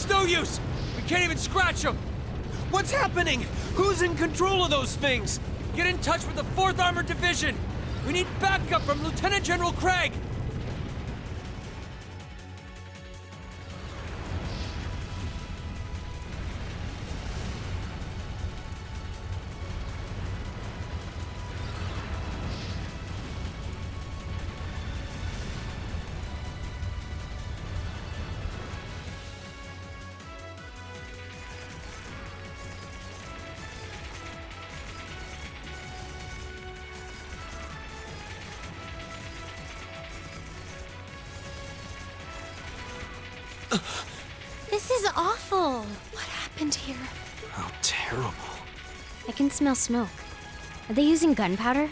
It's no use! We can't even scratch them! What's happening? Who's in control of those things? Get in touch with the 4th Armored Division! We need backup from Lieutenant General Craig! This is awful. What happened here? How terrible. I can smell smoke. Are they using gunpowder?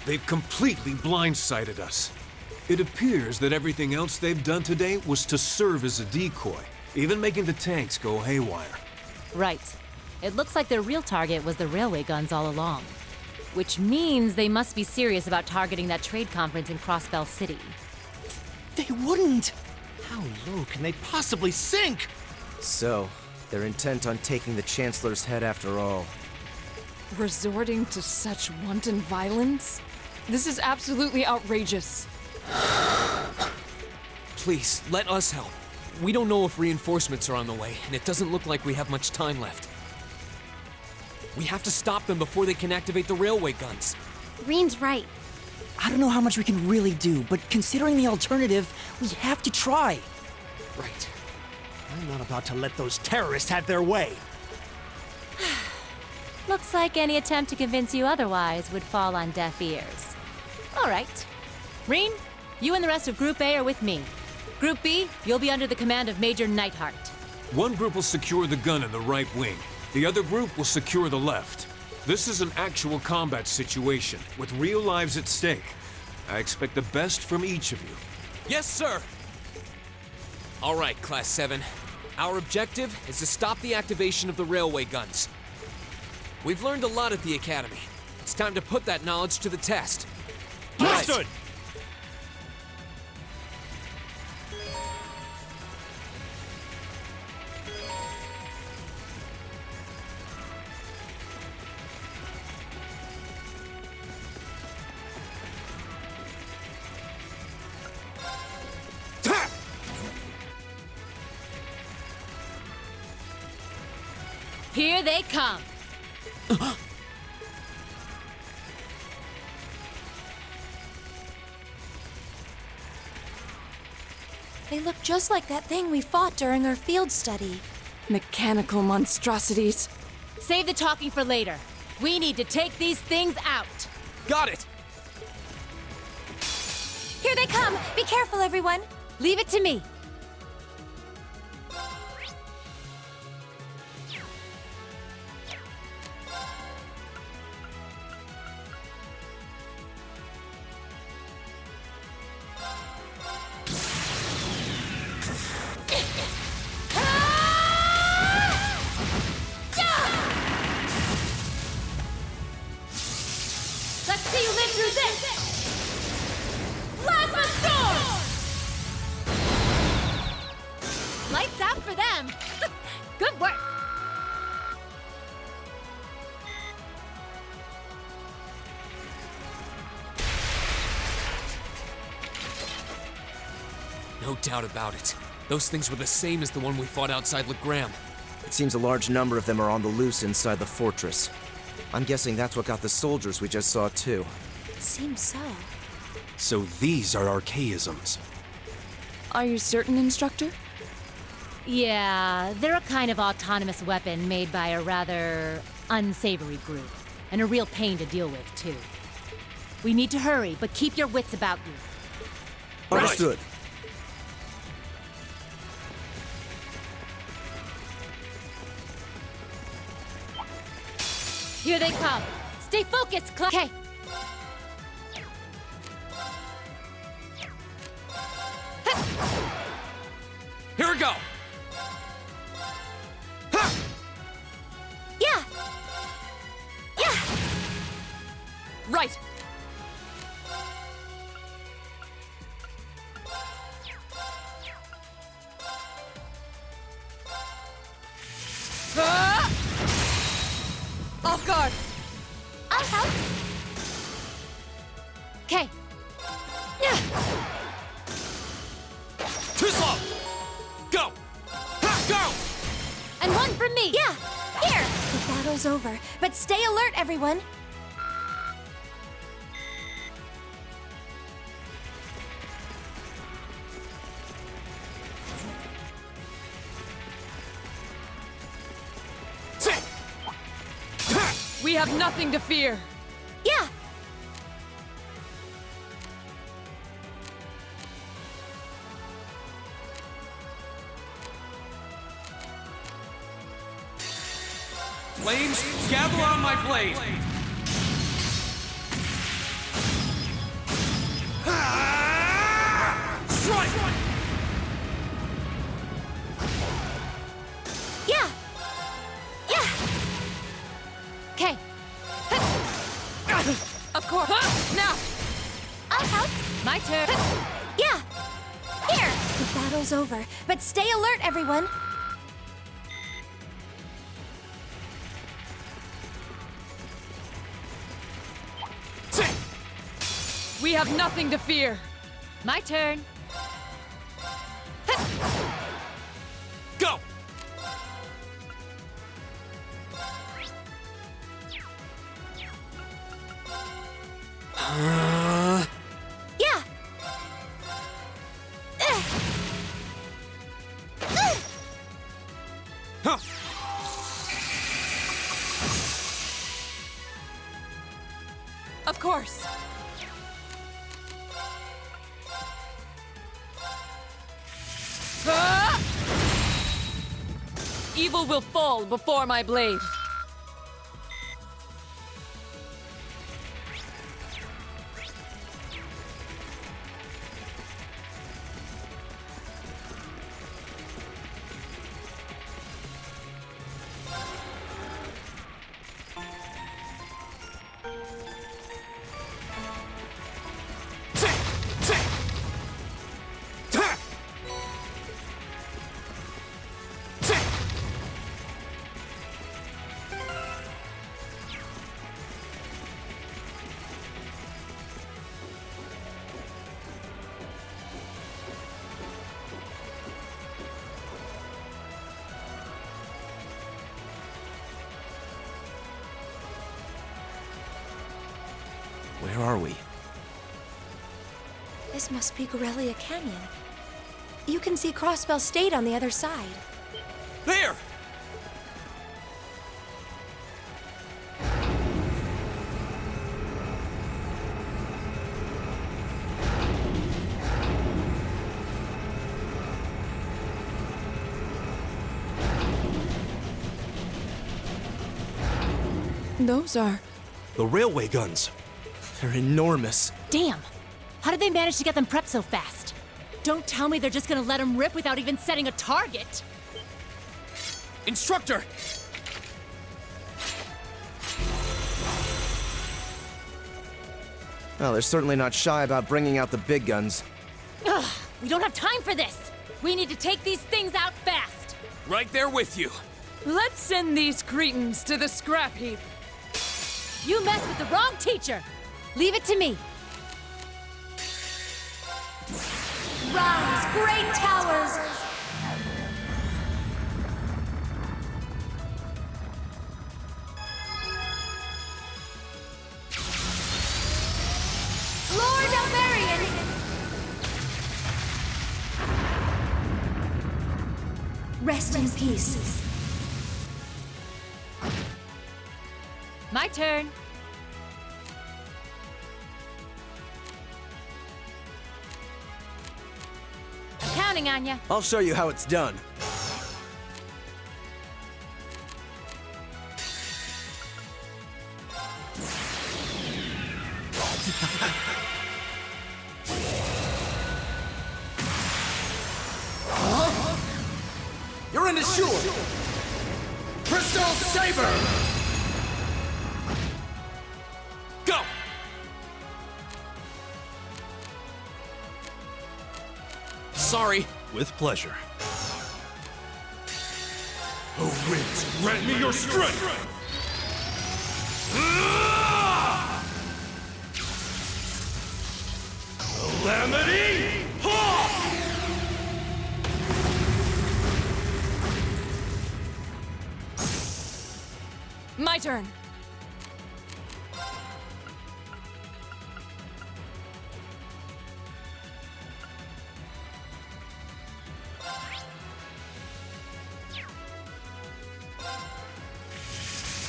They've completely blindsided us. It appears that everything else they've done today was to serve as a decoy, even making the tanks go haywire. Right. It looks like their real target was the railway guns all along. Which means they must be serious about targeting that trade conference in Crossbell City. They wouldn't! How low can they possibly sink? So, they're intent on taking the Chancellor's head after all. Resorting to such wanton violence? This is absolutely outrageous. Please, let us help. We don't know if reinforcements are on the way, and it doesn't look like we have much time left. We have to stop them before they can activate the railway guns. Reen's right. I don't know how much we can really do, but considering the alternative, we have to try. Right. I'm not about to let those terrorists have their way. Looks like any attempt to convince you otherwise would fall on deaf ears. All right. Reen, you and the rest of Group A are with me. Group B, you'll be under the command of Major Neidhart. One group will secure the gun in the right wing. The other group will secure the left. This is an actual combat situation, with real lives at stake. I expect the best from each of you. Yes, sir! All right, Class 7. Our objective is to stop the activation of the railway guns. We've learned a lot at the Academy. It's time to put that knowledge to the test. Understood! Here they come. They look just like that thing we fought during our field study. Mechanical monstrosities. Save the talking for later. We need to take these things out. Got it! Here they come! Be careful, everyone! Leave it to me. Let's see you live through this! Plasma Storm! Lights out for them! Good work! No doubt about it. Those things were the same as the one we fought outside Legram. It seems a large number of them are on the loose inside the fortress. I'm guessing that's what got the soldiers we just saw, too. Seems so. So these are archaisms. Are you certain, Instructor? Yeah, they're a kind of autonomous weapon made by a rather unsavory group. And a real pain to deal with, too. We need to hurry, but keep your wits about you. Understood. Here they come. Stay focused, Cla- Okay. Here we go! Yeah! Yeah! Right! Okay. Too slow! Go! Ha, go! And one from me! Yeah! Here! The battle's over, but stay alert, everyone! Sit! Ha! We have nothing to fear. Yeah! Flames, gather on my blade! Strike! Yeah! Yeah! Okay. Of course. Now! I'll help! My turn. Yeah! Here! The battle's over, but stay alert, everyone! Sit! We have nothing to fear. My turn. Go! Yeah! Huh. Of course. Ah! Evil will fall before my blade. Sit! Sit! Ha! Sit! Where are we? This must be Gorelia Canyon. You can see Crossbell State on the other side. There! Those are... The railway guns. They're enormous. Damn. How did they manage to get them prepped so fast? Don't tell me they're just gonna let them rip without even setting a target. Instructor! Well, they're certainly not shy about bringing out the big guns. Ugh, we don't have time for this. We need to take these things out fast. Right there with you. Let's send these cretins to the scrap heap. You messed with the wrong teacher. Leave it to me. Rise, great towers! Lord Elberian! Rest in peace. My turn. I'm counting on you. I'll show you how it's done. You're in the shore! Crystal Saber! Go! Sorry. With pleasure. Oh, winds, grant me your strength! Calamity! Hawk! My turn.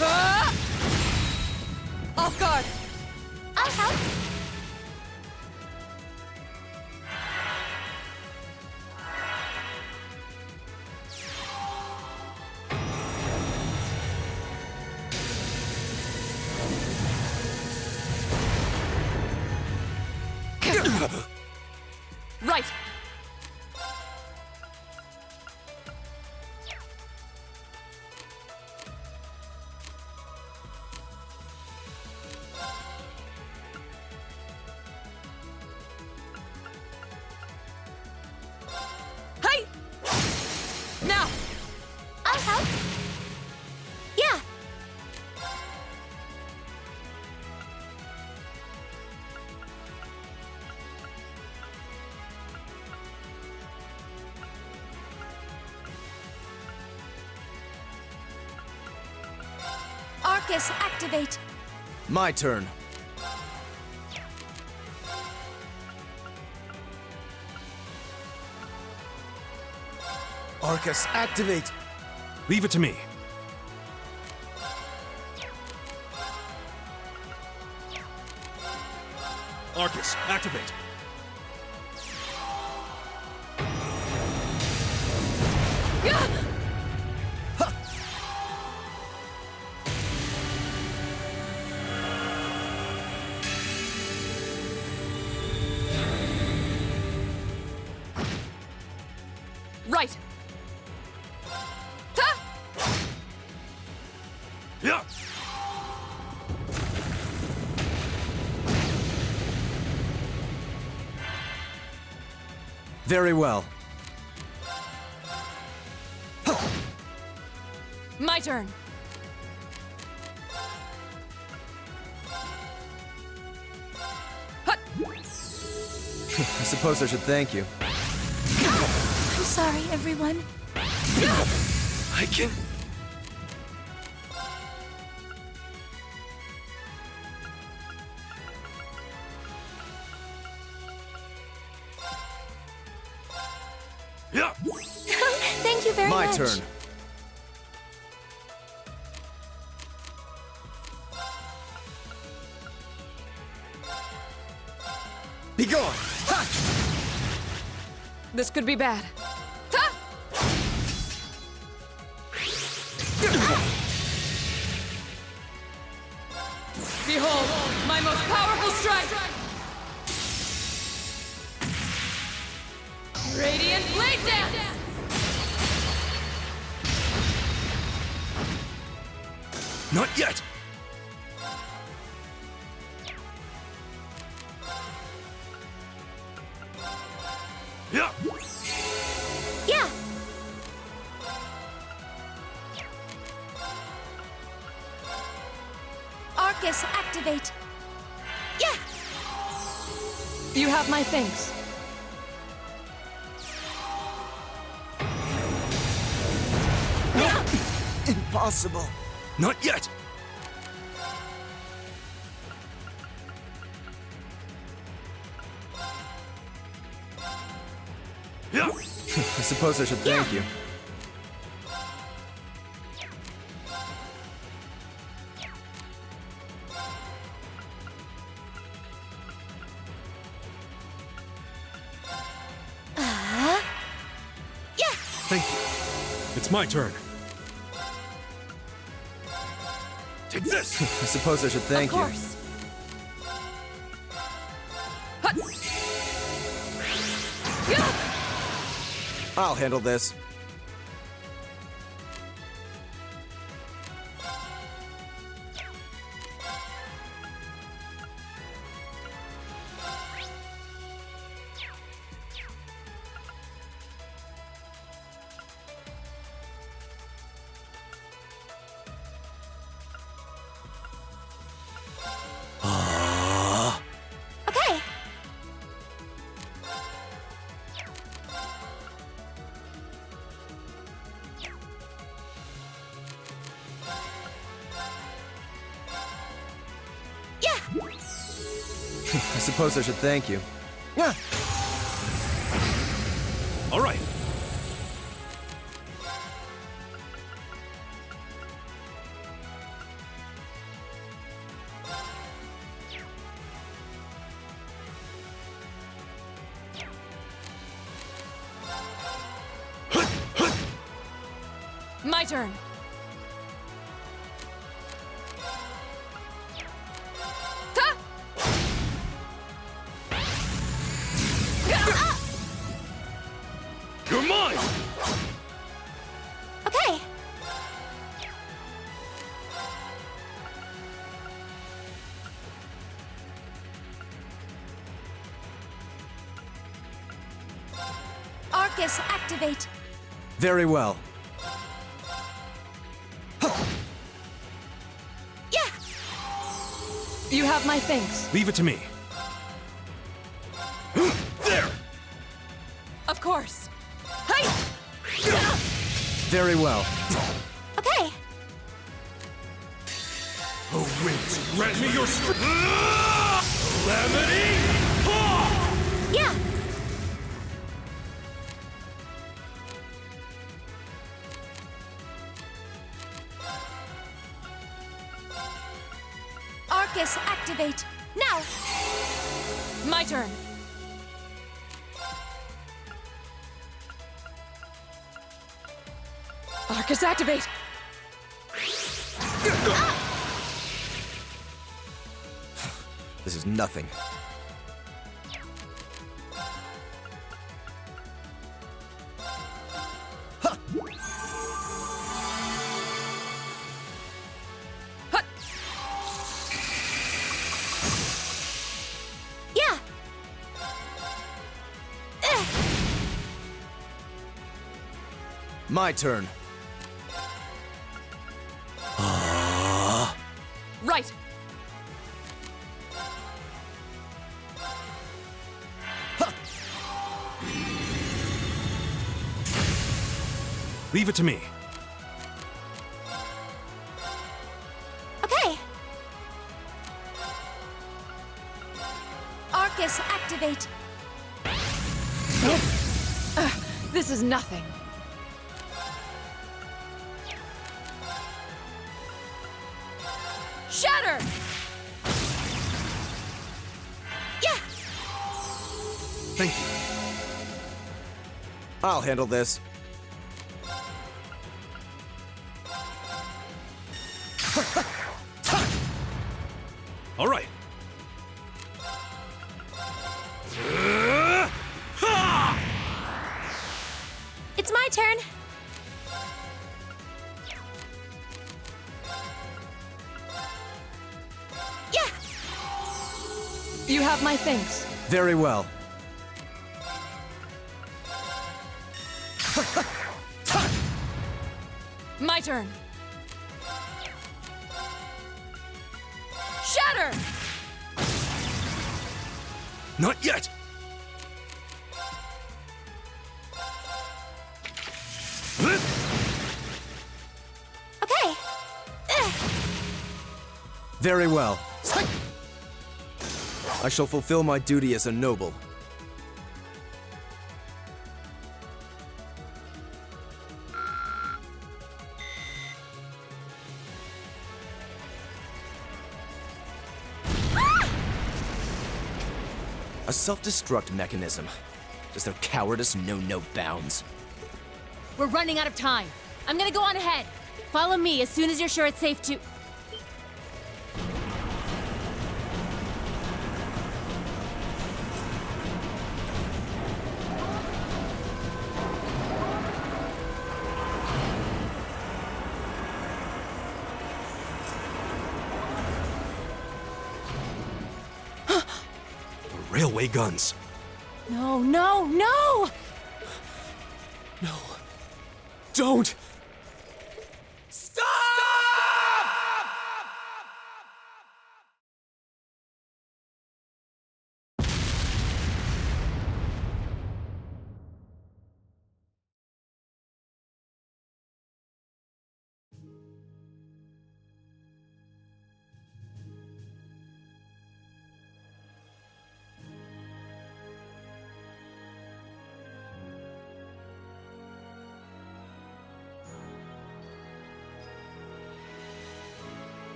Ah! Off guard. I'll help. Right. Hey! Now! I'll help. Yeah. Arcus, activate. My turn. Arcus, activate! Leave it to me. Arcus, activate. Right. Ta! Yeah. Very well. My turn. Hut. I suppose I should thank you. I'm sorry, everyone. I can. Yeah. Thank you very My much. turn. Be gone! Ha! This could be bad. Ta! Behold, my most powerful strike! Radiant Blade Dance! Not yet. Yeah. Yeah. Arcus, activate. Yeah. You have my thanks. Impossible. Not yet. Yeah. I suppose I should thank you. Yeah. Thank you. It's my turn. Take this. I suppose I should thank Of you. course. Hut. Yeah. I'll handle this. Okay. I suppose I should thank you. Yeah. All right. My turn. Ha! You're mine! Okay. Arcus, activate. Very well. Yeah. You have my thanks. Leave it to me. There! Of course. Hey! Very well. Okay. Oh, winds, grant me your strength! Calamity! Yeah. Arcus, activate. Now. My turn. Arcus, activate. This is nothing. Hut! Yeah. My turn. Right. Leave it to me. Okay. Arcus, activate. This is nothing. Shatter! Yeah. Thank you. I'll handle this. All right. It's my turn. Yeah. You have my thanks. Very well. My turn. Shatter! Not yet! Okay. Very well. I shall fulfill my duty as a noble. A self-destruct mechanism. Does their cowardice know no bounds? We're running out of time. I'm gonna go on ahead. Follow me as soon as you're sure it's safe to. Railway guns. No, no, no! No. Don't!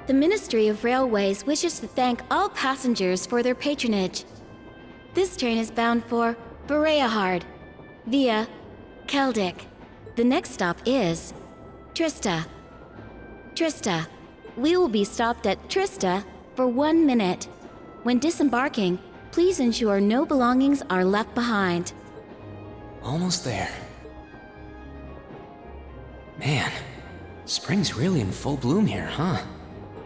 The Ministry of Railways wishes to thank all passengers for their patronage. This train is bound for Bereahard via Keldik. The next stop is Trista. Trista. We will be stopped at Trista for 1 minute. When disembarking, please ensure no belongings are left behind. Almost there. Man, spring's really in full bloom here, huh?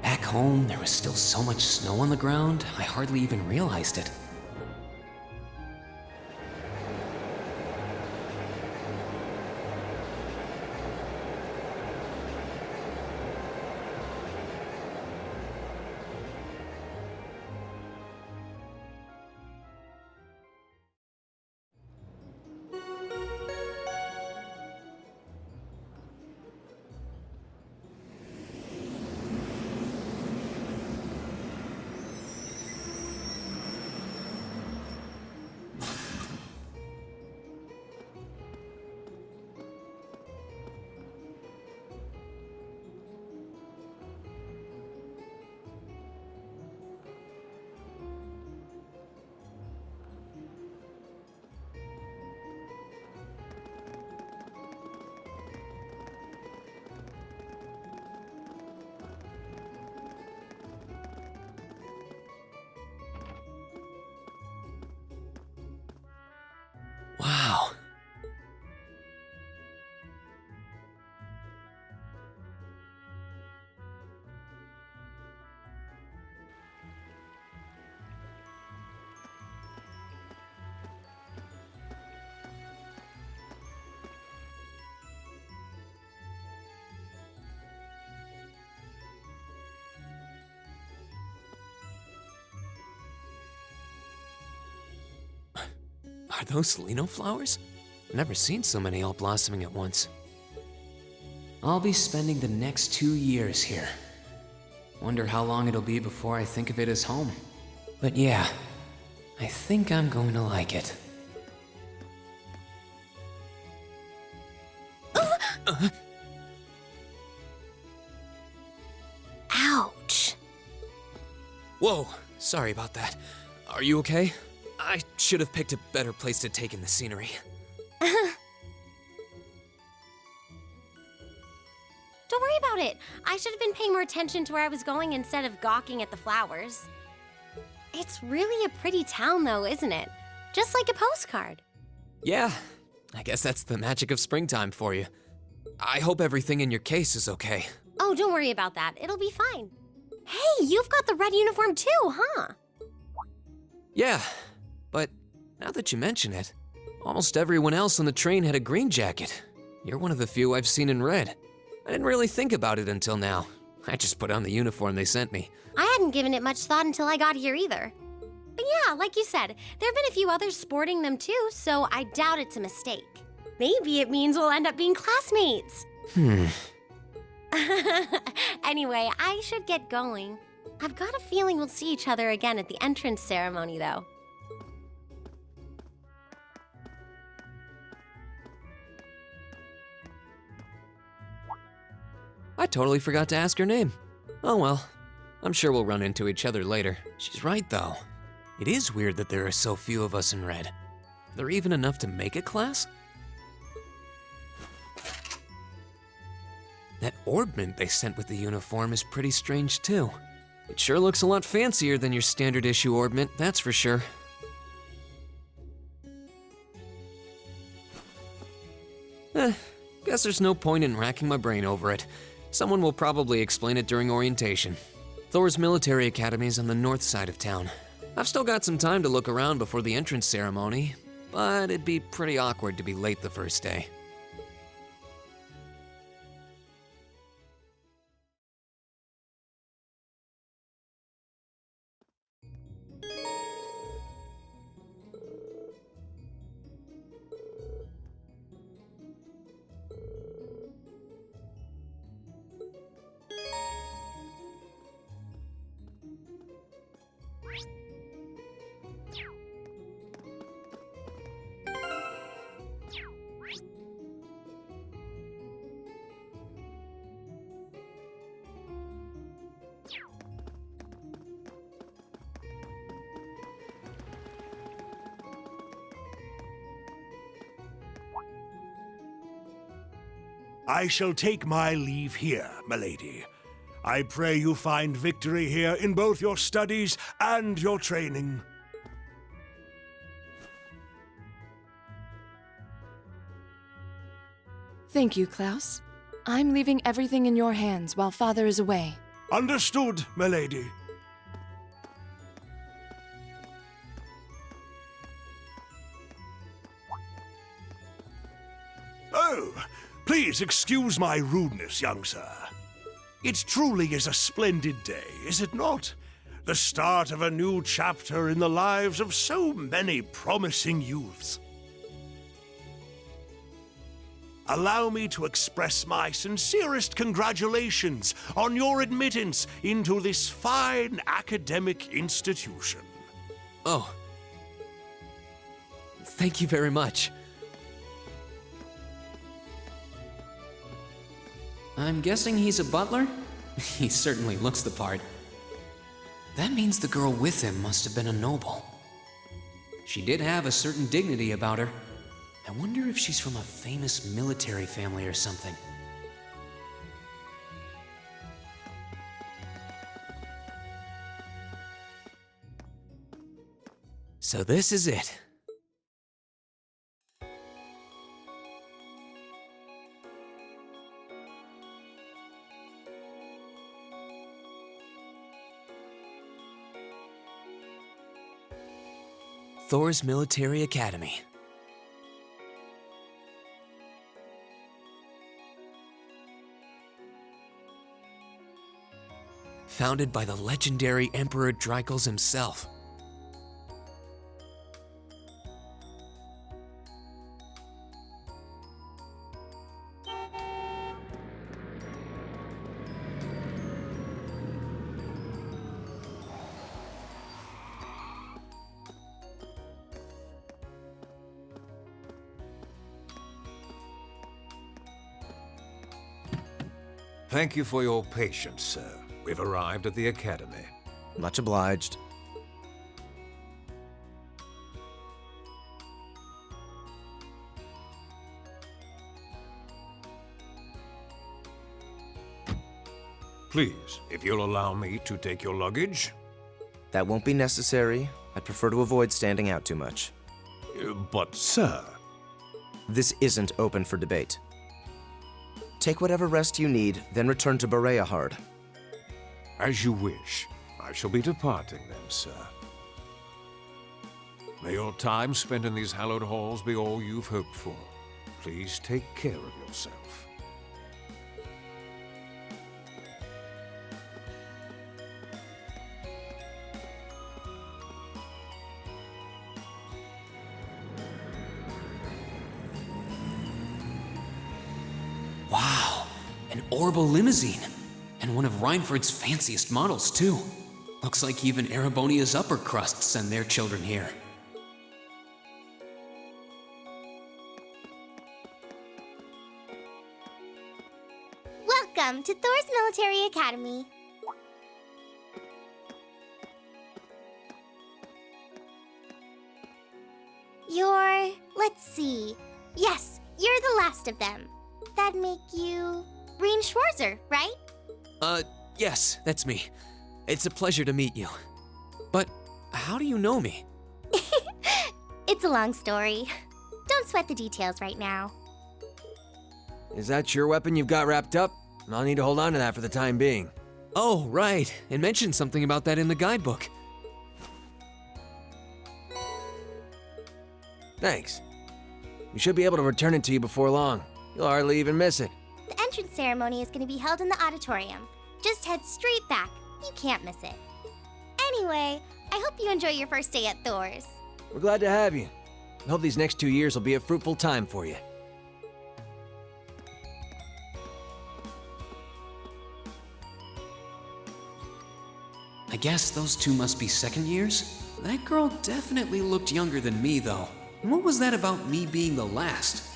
Back home, there was still so much snow on the ground, I hardly even realized it. Wow. Are those Lino flowers? I've never seen so many all blossoming at once. I'll be spending the next 2 years here. Wonder how long it'll be before I think of it as home. But yeah, I think I'm going to like it. Ouch. Whoa, sorry about that. Are you okay? I should have picked a better place to take in the scenery. Don't worry about it. I should have been paying more attention to where I was going instead of gawking at the flowers. It's really a pretty town, though, isn't it? Just like a postcard. Yeah, I guess that's the magic of springtime for you. I hope everything in your case is okay. Oh, don't worry about that. It'll be fine. Hey, you've got the red uniform too, huh? Yeah, but now that you mention it, almost everyone else on the train had a green jacket. You're one of the few I've seen in red. I didn't really think about it until now. I just put on the uniform they sent me. I hadn't given it much thought until I got here either. But yeah, like you said, there have been a few others sporting them too, so I doubt it's a mistake. Maybe it means we'll end up being classmates. Anyway, I should get going. I've got a feeling we'll see each other again at the entrance ceremony, though. I totally forgot to ask her name. Oh well, I'm sure we'll run into each other later. She's right, though. It is weird that there are so few of us in red. Are there even enough to make a class? That orbment they sent with the uniform is pretty strange, too. It sure looks a lot fancier than your standard issue orbment, that's for sure. Guess there's no point in racking my brain over it. Someone will probably explain it during orientation. Thor's military academy's on the north side of town. I've still got some time to look around before the entrance ceremony, but it'd be pretty awkward to be late the first day. I shall take my leave here, milady. I pray you find victory here in both your studies and your training. Thank you, Klaus. I'm leaving everything in your hands while Father is away. Understood, milady. Oh, please excuse my rudeness, young sir. It truly is a splendid day, is it not? The start of a new chapter in the lives of so many promising youths. Allow me to express my sincerest congratulations on your admittance into this fine academic institution. Oh. Thank you very much. I'm guessing he's a butler? He certainly looks the part. That means the girl with him must have been a noble. She did have a certain dignity about her. I wonder if she's from a famous military family or something. So this is it. Thor's Military Academy. Founded by the legendary Emperor Dreichels himself. Thank you for your patience, sir. We've arrived at the Academy. Much obliged. Please, if you'll allow me to take your luggage. That won't be necessary. I'd prefer to avoid standing out too much. But, sir... This isn't open for debate. Take whatever rest you need, then return to Bereahard. As you wish. I shall be departing then, sir. May your time spent in these hallowed halls be all you've hoped for. Please take care of yourself. Wow, an Orbital limousine. And one of Reinford's fanciest models, too. Looks like even Erebonia's upper crust send their children here. Welcome to Thor's Military Academy. Let's see. Yes, you're the last of them. That'd make you Breen Schwarzer, right? Yes, that's me. It's a pleasure to meet you. But how do you know me? It's a long story. Don't sweat the details right now. Is that your weapon you've got wrapped up? I'll need to hold on to that for the time being. Oh, right. It mentioned something about that in the guidebook. Thanks. We should be able to return it to you before long. You'll hardly even miss it. The entrance ceremony is going to be held in the auditorium. Just head straight back. You can't miss it. Anyway, I hope you enjoy your first day at Thor's. We're glad to have you. I hope these next 2 years will be a fruitful time for you. I guess those two must be second years? That girl definitely looked younger than me, though. And what was that about me being the last?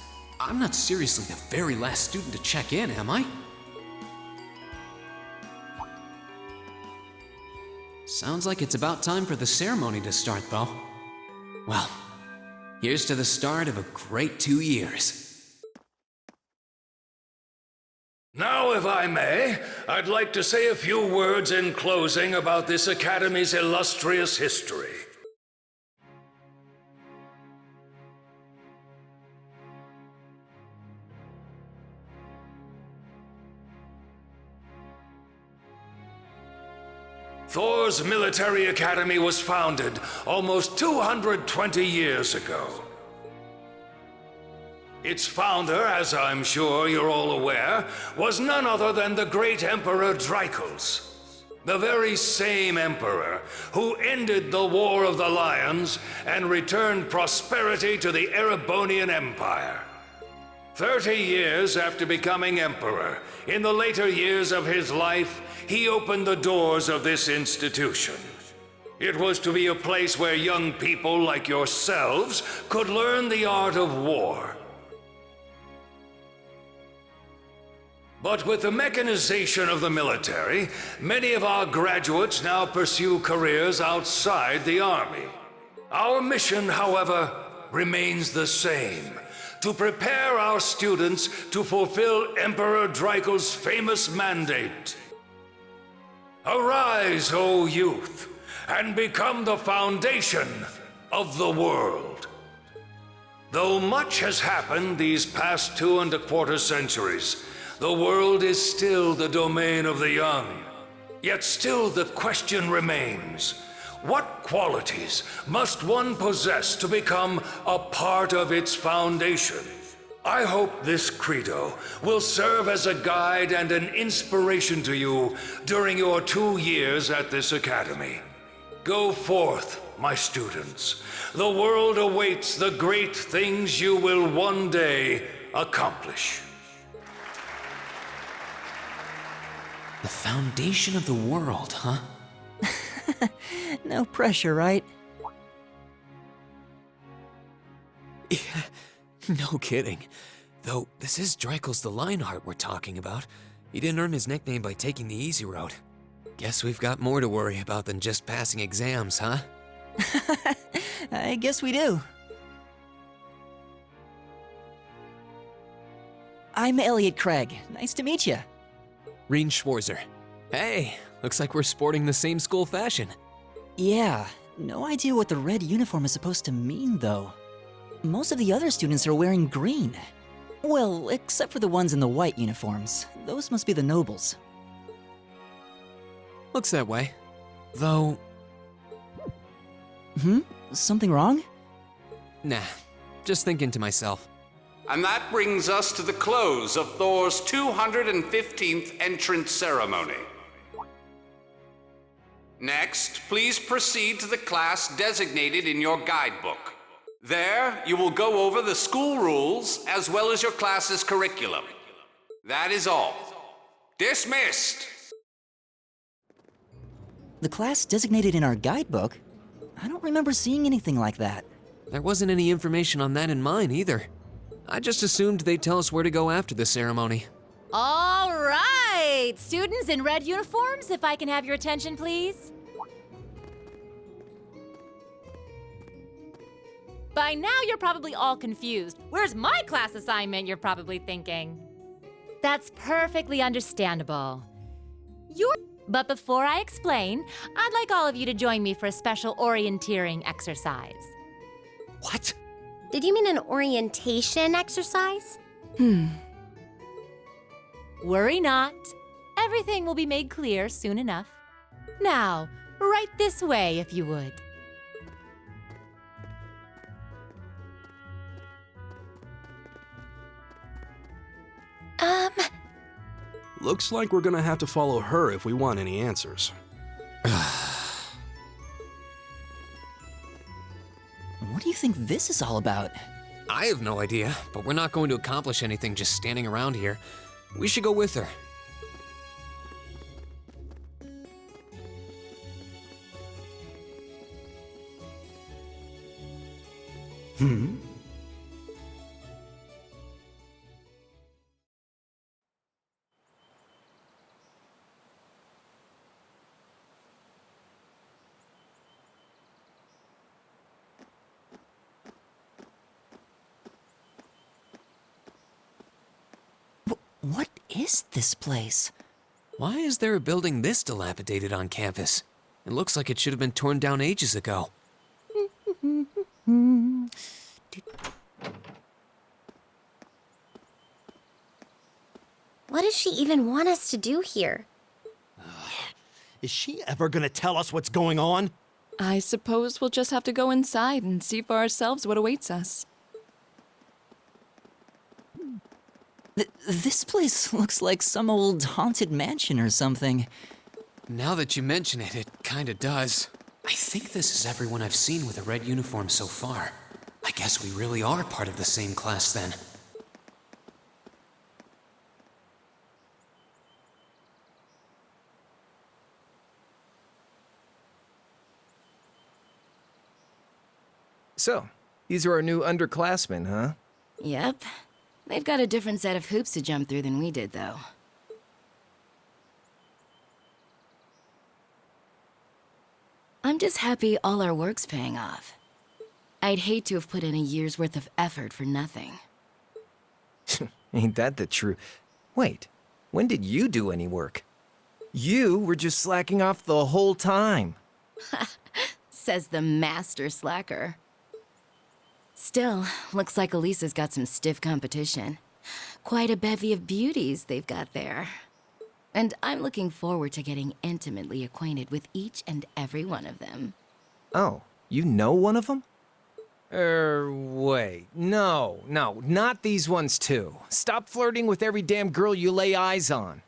I'm not seriously the very last student to check in, am I? Sounds like it's about time for the ceremony to start, though. Well, here's to the start of a great 2 years. Now, if I may, I'd like to say a few words in closing about this Academy's illustrious history. Thor's military academy was founded almost 220 years ago. Its founder, as I'm sure you're all aware, was none other than the great Emperor Drycles. The very same emperor who ended the War of the Lions and returned prosperity to the Erebonian Empire. 30 years after becoming emperor, in the later years of his life, he opened the doors of this institution. It was to be a place where young people like yourselves could learn the art of war. But with the mechanization of the military, many of our graduates now pursue careers outside the army. Our mission, however, remains the same: to prepare our students to fulfill Emperor Drycles' famous mandate. Arise, O youth, and become the foundation of the world. Though much has happened these past 2¼ centuries, the world is still the domain of the young. Yet still the question remains: what qualities must one possess to become a part of its foundation? I hope this credo will serve as a guide and an inspiration to you during your 2 years at this academy. Go forth, my students. The world awaits the great things you will one day accomplish. The foundation of the world, huh? No pressure, right? Yeah, no kidding. Though, this is Drycles the Lionheart we're talking about. He didn't earn his nickname by taking the easy road. Guess we've got more to worry about than just passing exams, huh? I guess we do. I'm Elliot Craig. Nice to meet you. Reen Schwarzer. Hey, looks like we're sporting the same school fashion. Yeah, no idea what the red uniform is supposed to mean, though. Most of the other students are wearing green. Well, except for the ones in the white uniforms. Those must be the nobles. Looks that way. Though... Something wrong? Nah, just thinking to myself. And that brings us to the close of Thor's 215th entrance ceremony. Next, please proceed to the class designated in your guidebook. There, you will go over the school rules as well as your class's curriculum. That is all. Dismissed! The class designated in our guidebook? I don't remember seeing anything like that. There wasn't any information on that in mine either. I just assumed they'd tell us where to go after the ceremony. All right! Students in red uniforms, if I can have your attention, please. By now, you're probably all confused. Where's my class assignment, you're probably thinking. That's perfectly understandable. But before I explain, I'd like all of you to join me for a special orienteering exercise. What? Did you mean an orientation exercise? Worry not. Everything will be made clear soon enough. Now, right this way, if you would. Looks like we're gonna have to follow her if we want any answers. What do you think this is all about? I have no idea, but we're not going to accomplish anything just standing around here. We should go with her. What is this place? Why is there a building this dilapidated on campus? It looks like it should have been torn down ages ago. What does she even want us to do here? Is she ever gonna tell us what's going on? I suppose we'll just have to go inside and see for ourselves what awaits us. This place looks like some old haunted mansion or something. Now that you mention it, it kinda does. I think this is everyone I've seen with a red uniform so far. I guess we really are part of the same class then. So, these are our new underclassmen, huh? Yep. They've got a different set of hoops to jump through than we did, though. I'm just happy all our work's paying off. I'd hate to have put in a year's worth of effort for nothing. Ain't that the truth? Wait, when did you do any work? You were just slacking off the whole time. Says the master slacker. Still, looks like Elisa's got some stiff competition. Quite a bevy of beauties they've got there. And I'm looking forward to getting intimately acquainted with each and every one of them. Oh, you know one of them? Wait. No, not these ones too. Stop flirting with every damn girl you lay eyes on.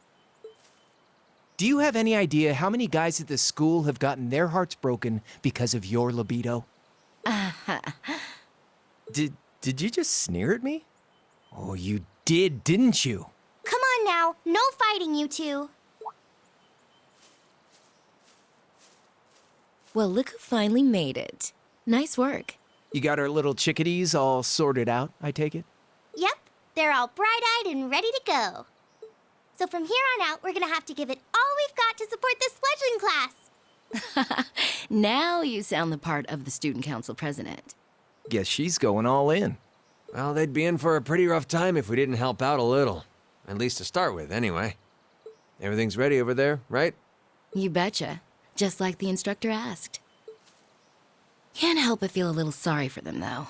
Do you have any idea how many guys at this school have gotten their hearts broken because of your libido? Did you just sneer at me? Oh, you did, didn't you? Come on now, no fighting, you two. Well, look who finally made it. Nice work. You got our little chickadees all sorted out, I take it? Yep, they're all bright-eyed and ready to go. So from here on out, we're gonna have to give it all we've got to support this fledgling class. Now you sound the part of the student council president. Guess she's going all in. Well, they'd be in for a pretty rough time if we didn't help out a little. At least to start with, anyway. Everything's ready over there, right? You betcha. Just like the instructor asked. Can't help but feel a little sorry for them, though.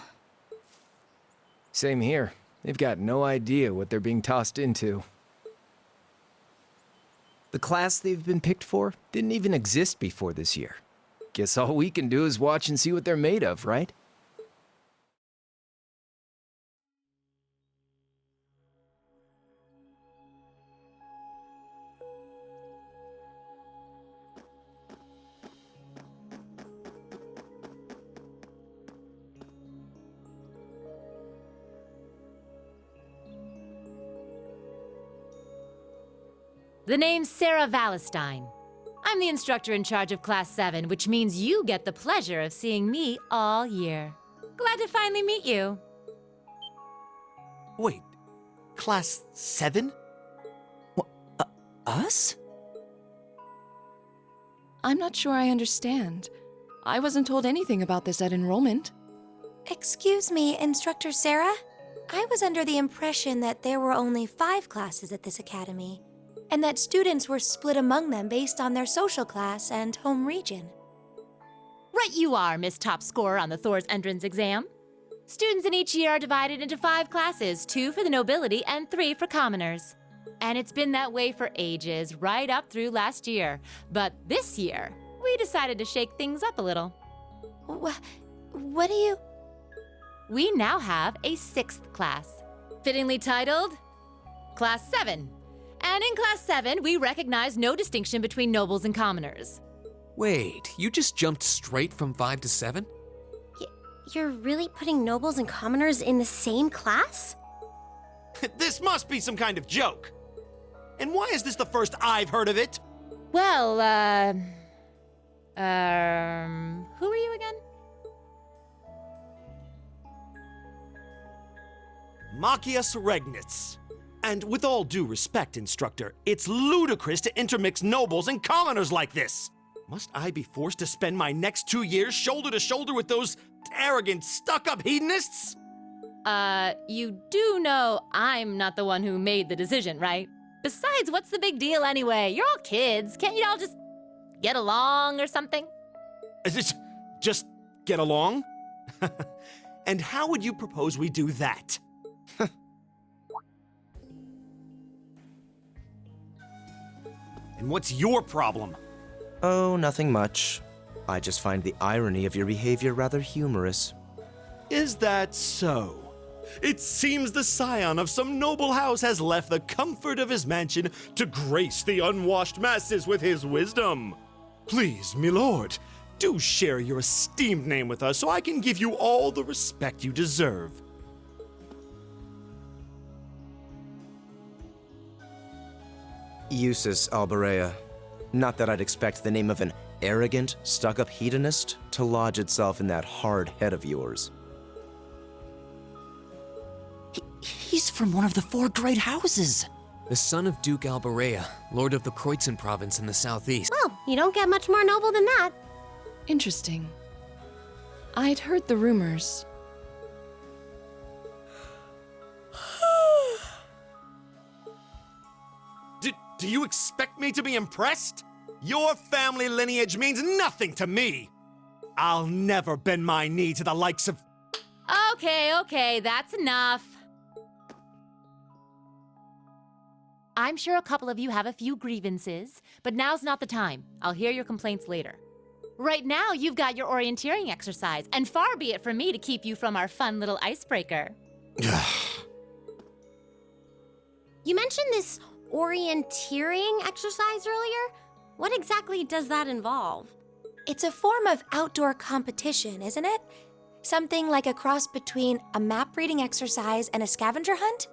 Same here. They've got no idea what they're being tossed into. The class they've been picked for didn't even exist before this year. Guess all we can do is watch and see what they're made of, right? The name's Sarah Valestine. I'm the instructor in charge of Class 7, which means you get the pleasure of seeing me all year. Glad to finally meet you. Wait, Class 7? Us? I'm not sure I understand. I wasn't told anything about this at enrollment. Excuse me, Instructor Sarah? I was under the impression that there were only 5 classes at this academy, and that students were split among them based on their social class and home region. Right you are, Miss Top Scorer on the Thor's entrance exam. Students in each year are divided into 5 classes, 2 for the nobility and 3 for commoners. And it's been that way for ages, right up through last year. But this year, we decided to shake things up a little. What do you... We now have a 6th class, fittingly titled Class 7. And in Class 7, we recognize no distinction between nobles and commoners. Wait, you just jumped straight from 5 to 7? You're really putting nobles and commoners in the same class? This must be some kind of joke. And why is this the first I've heard of it? Well, who are you again? Machias Regnitz. And with all due respect, Instructor, it's ludicrous to intermix nobles and commoners like this. Must I be forced to spend my next 2 years shoulder to shoulder with those arrogant, stuck-up hedonists? You do know I'm not the one who made the decision, right? Besides, what's the big deal anyway? You're all kids. Can't you all just get along or something? Just get along? And how would you propose we do that? And what's your problem? Oh, nothing much. I just find the irony of your behavior rather humorous. Is that so? It seems the scion of some noble house has left the comfort of his mansion to grace the unwashed masses with his wisdom. Please, milord, do share your esteemed name with us so I can give you all the respect you deserve. Eustace Alberea. Not that I'd expect the name of an arrogant, stuck-up hedonist to lodge itself in that hard head of yours. He's from one of the 4 great houses. The son of Duke Alberea, lord of the Kreutzen province in the southeast. Well, you don't get much more noble than that. Interesting. I'd heard the rumors. Do you expect me to be impressed? Your family lineage means nothing to me. I'll never bend my knee to the likes of... Okay, that's enough. I'm sure a couple of you have a few grievances, but now's not the time. I'll hear your complaints later. Right now, you've got your orienteering exercise, and far be it from me to keep you from our fun little icebreaker. You mentioned this orienteering exercise earlier. What exactly does that involve? It's a form of outdoor competition, isn't it? Something like a cross between a map reading exercise and a scavenger hunt?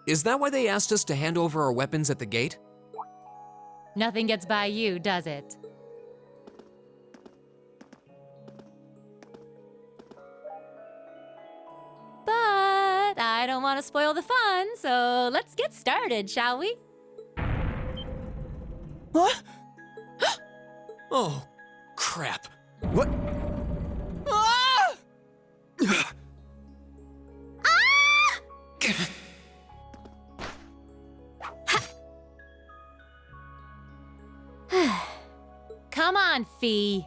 Is that why they asked us to hand over our weapons at the gate? Nothing gets by you, does it? But I don't want to spoil the fun, so let's get started, shall we? What? Oh, crap. What? Ah! Come on, Fee.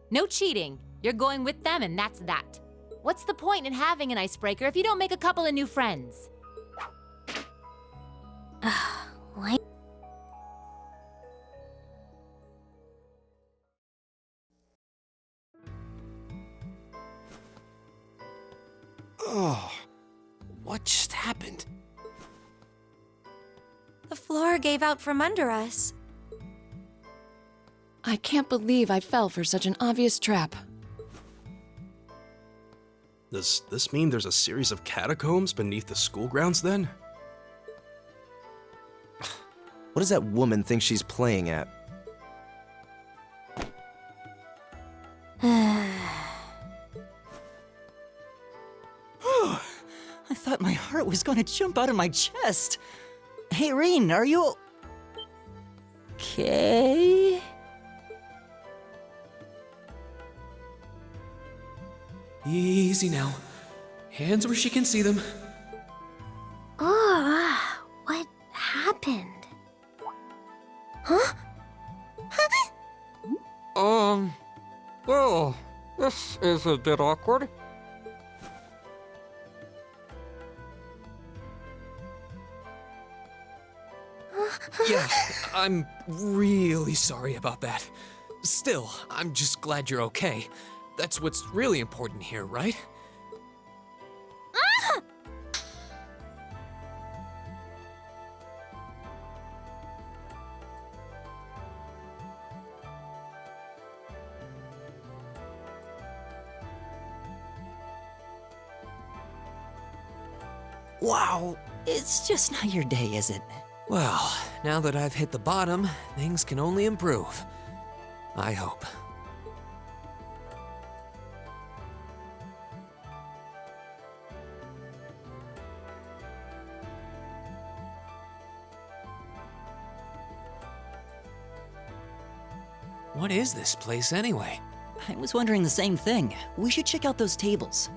No cheating. You're going with them, and that's that. What's the point in having an icebreaker if you don't make a couple of new friends? What? Oh, what just happened? The floor gave out from under us. I can't believe I fell for such an obvious trap. Does this mean there's a series of catacombs beneath the school grounds then? What does that woman think she's playing at? I thought my heart was going to jump out of my chest. Hey, Reen, are you... okay? Easy now. Hands where she can see them. What happened? Huh? Well, this is a bit awkward. Yeah, I'm really sorry about that. Still, I'm just glad you're okay. That's what's really important here, right? Wow, it's just not your day, is it? Well, now that I've hit the bottom, things can only improve. I hope. What is this place anyway? I was wondering the same thing. We should check out those tables.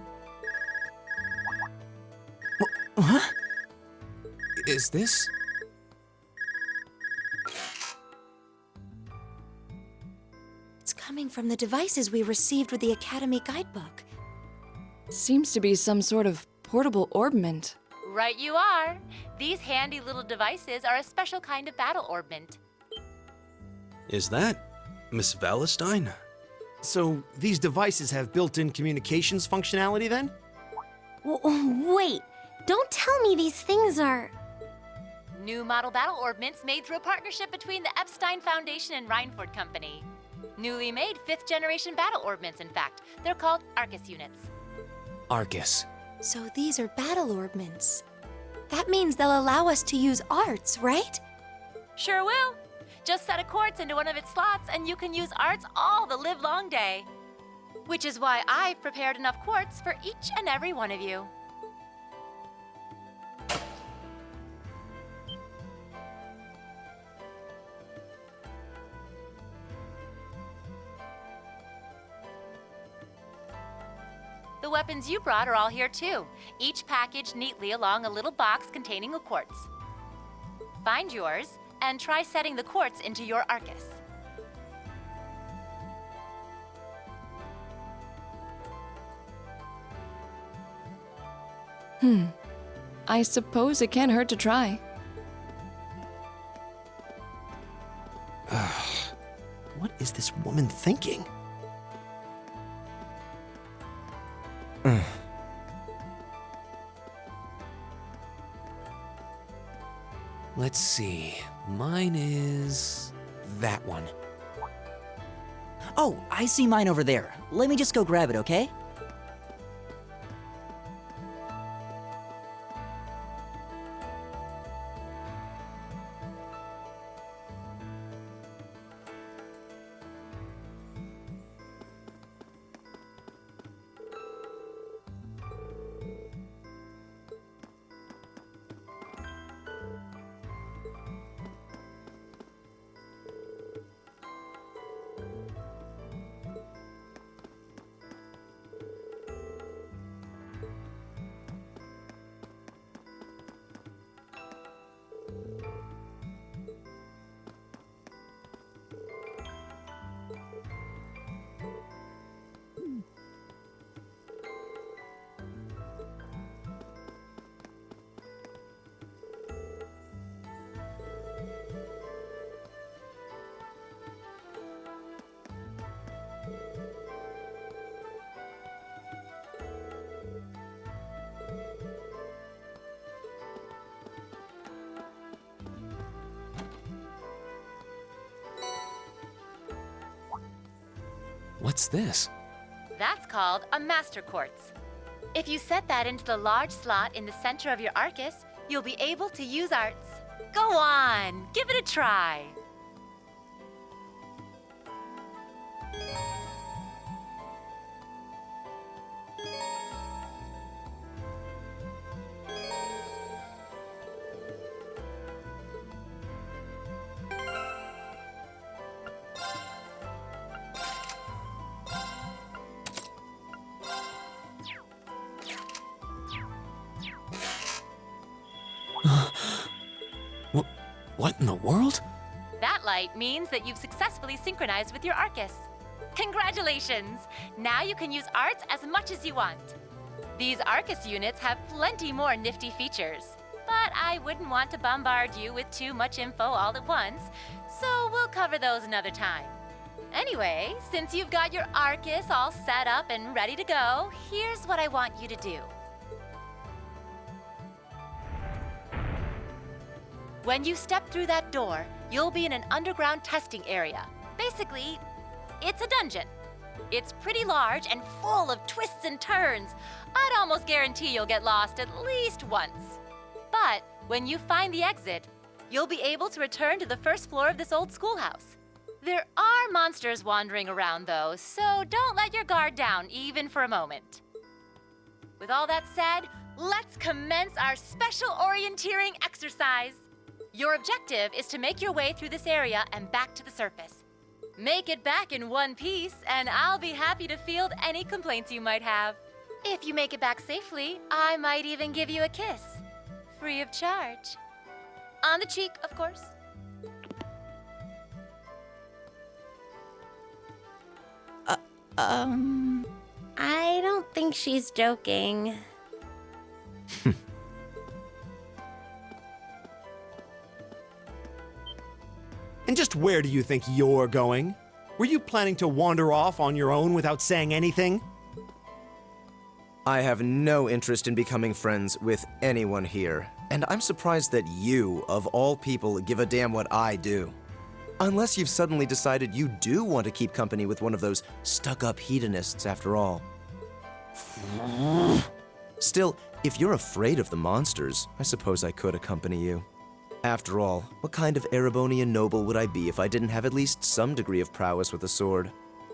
Huh? Is this? It's coming from the devices we received with the Academy guidebook. Seems to be some sort of portable orbment. Right you are. These handy little devices are a special kind of battle orbment. Is that Miss Valentine? So, these devices have built-in communications functionality then? Wait, don't tell me these things are... New model battle orbments made through a partnership between the Epstein Foundation and Reinford Company. Newly made 5th generation battle orbments, in fact. They're called Arcus units. Arcus. So these are battle orbments. That means they'll allow us to use arts, right? Sure will. Just set a quartz into one of its slots and you can use arts all the livelong day. Which is why I've prepared enough quartz for each and every one of you. The weapons you brought are all here too, each packaged neatly along a little box containing a quartz. Find yours and try setting the quartz into your Arcus. I suppose it can't hurt to try. What is this woman thinking? Let's see. Mine is that one. Oh, I see mine over there. Let me just go grab it, okay? What's this? That's called a Master Quartz. If you set that into the large slot in the center of your Arcus, you'll be able to use arts. Go on, give it a try. What in the world? That light means that you've successfully synchronized with your Arcus. Congratulations! Now you can use arts as much as you want. These Arcus units have plenty more nifty features, but I wouldn't want to bombard you with too much info all at once, so we'll cover those another time. Anyway, since you've got your Arcus all set up and ready to go, here's what I want you to do. When you step through that door, you'll be in an underground testing area. Basically, it's a dungeon. It's pretty large and full of twists and turns. I'd almost guarantee you'll get lost at least once. But when you find the exit, you'll be able to return to the first floor of this old schoolhouse. There are monsters wandering around, though, so don't let your guard down even for a moment. With all that said, let's commence our special orienteering exercise. Your objective is to make your way through this area and back to the surface. Make it back in one piece, and I'll be happy to field any complaints you might have. If you make it back safely, I might even give you a kiss. Free of charge. On the cheek, of course. I don't think she's joking. And just where do you think you're going? Were you planning to wander off on your own without saying anything? I have no interest in becoming friends with anyone here, and I'm surprised that you, of all people, give a damn what I do. Unless you've suddenly decided you do want to keep company with one of those stuck-up hedonists after all. Still, if you're afraid of the monsters, I suppose I could accompany you. After all, what kind of Erebonian noble would I be if I didn't have at least some degree of prowess with a sword?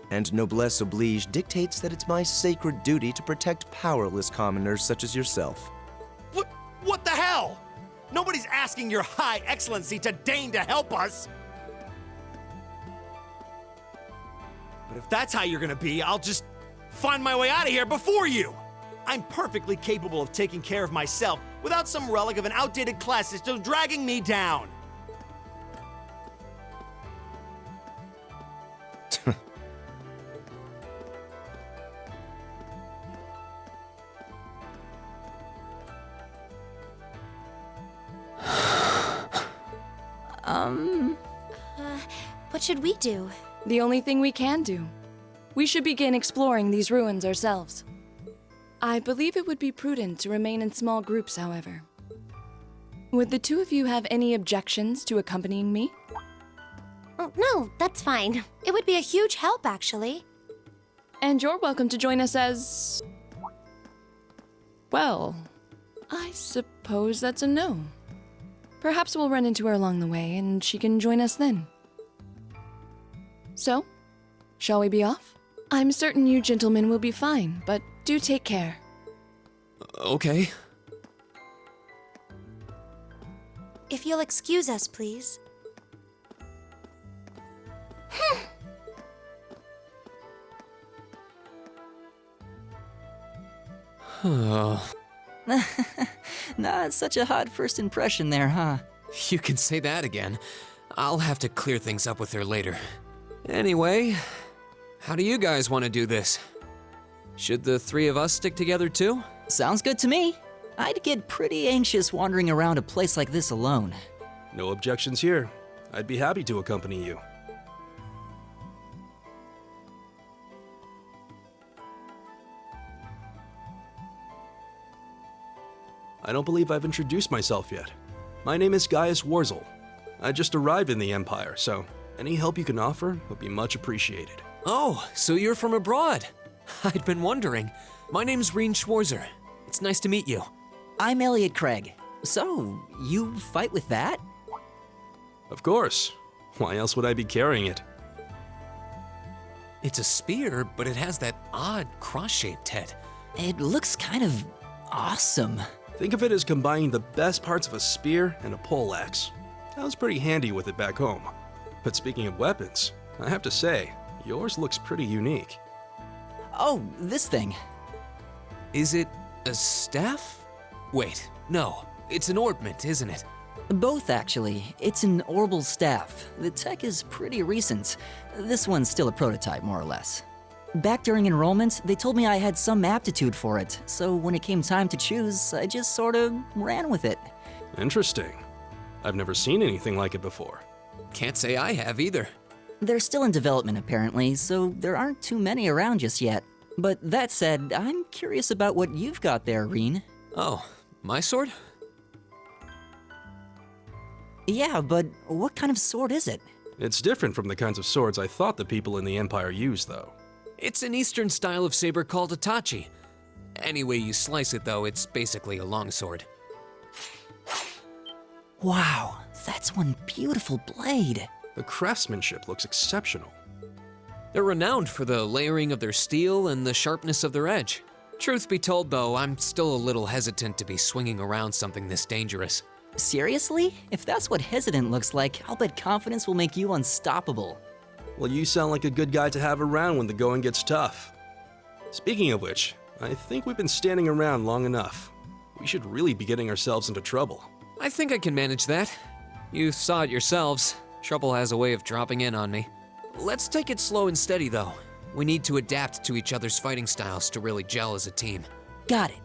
And noblesse oblige dictates that it's my sacred duty to protect powerless commoners such as yourself. What the hell? Nobody's asking your high excellency to deign to help us! But if that's how you're gonna be, I'll just find my way out of here before you! I'm perfectly capable of taking care of myself without some relic of an outdated class system dragging me down! What should we do? The only thing we can do. We should begin exploring these ruins ourselves. I believe it would be prudent to remain in small groups, however. Would the two of you have any objections to accompanying me? Oh, no, that's fine. It would be a huge help, actually. And you're welcome to join us as... Well, I suppose that's a no. Perhaps we'll run into her along the way, and she can join us then. So, shall we be off? I'm certain you gentlemen will be fine, but do take care. Okay. If you'll excuse us, please. Not such a hot first impression there, huh? You can say that again. I'll have to clear things up with her later. Anyway, how do you guys want to do this? Should the three of us stick together too? Sounds good to me. I'd get pretty anxious wandering around a place like this alone. No objections here. I'd be happy to accompany you. I don't believe I've introduced myself yet. My name is Gaius Warzel. I just arrived in the Empire, so any help you can offer would be much appreciated. Oh, so you're from abroad. I'd been wondering. My name's Reen Schwarzer. It's nice to meet you. I'm Elliot Craig. So, you fight with that? Of course. Why else would I be carrying it? It's a spear, but it has that odd cross-shaped head. It looks kind of awesome. Think of it as combining the best parts of a spear and a poleaxe. I was pretty handy with it back home. But speaking of weapons, I have to say, yours looks pretty unique. Oh, this thing. Is it a staff? Wait, no. It's an orbment, isn't it? Both, actually. It's an orbal staff. The tech is pretty recent. This one's still a prototype, more or less. Back during enrollment, they told me I had some aptitude for it, so when it came time to choose, I just sort of ran with it. Interesting. I've never seen anything like it before. Can't say I have either. They're still in development, apparently, so there aren't too many around just yet. But that said, I'm curious about what you've got there, Reen. Oh, my sword? Yeah, but what kind of sword is it? It's different from the kinds of swords I thought the people in the Empire used, though. It's an Eastern style of saber called a tachi. Any way you slice it, though, it's basically a longsword. Wow, that's one beautiful blade. The craftsmanship looks exceptional. They're renowned for the layering of their steel and the sharpness of their edge. Truth be told, though, I'm still a little hesitant to be swinging around something this dangerous. Seriously? If that's what hesitant looks like, I'll bet confidence will make you unstoppable. Well, you sound like a good guy to have around when the going gets tough. Speaking of which, I think we've been standing around long enough. We should really be getting ourselves into trouble. I think I can manage that. You saw it yourselves. Trouble has a way of dropping in on me. Let's take it slow and steady, though. We need to adapt to each other's fighting styles to really gel as a team. Got it.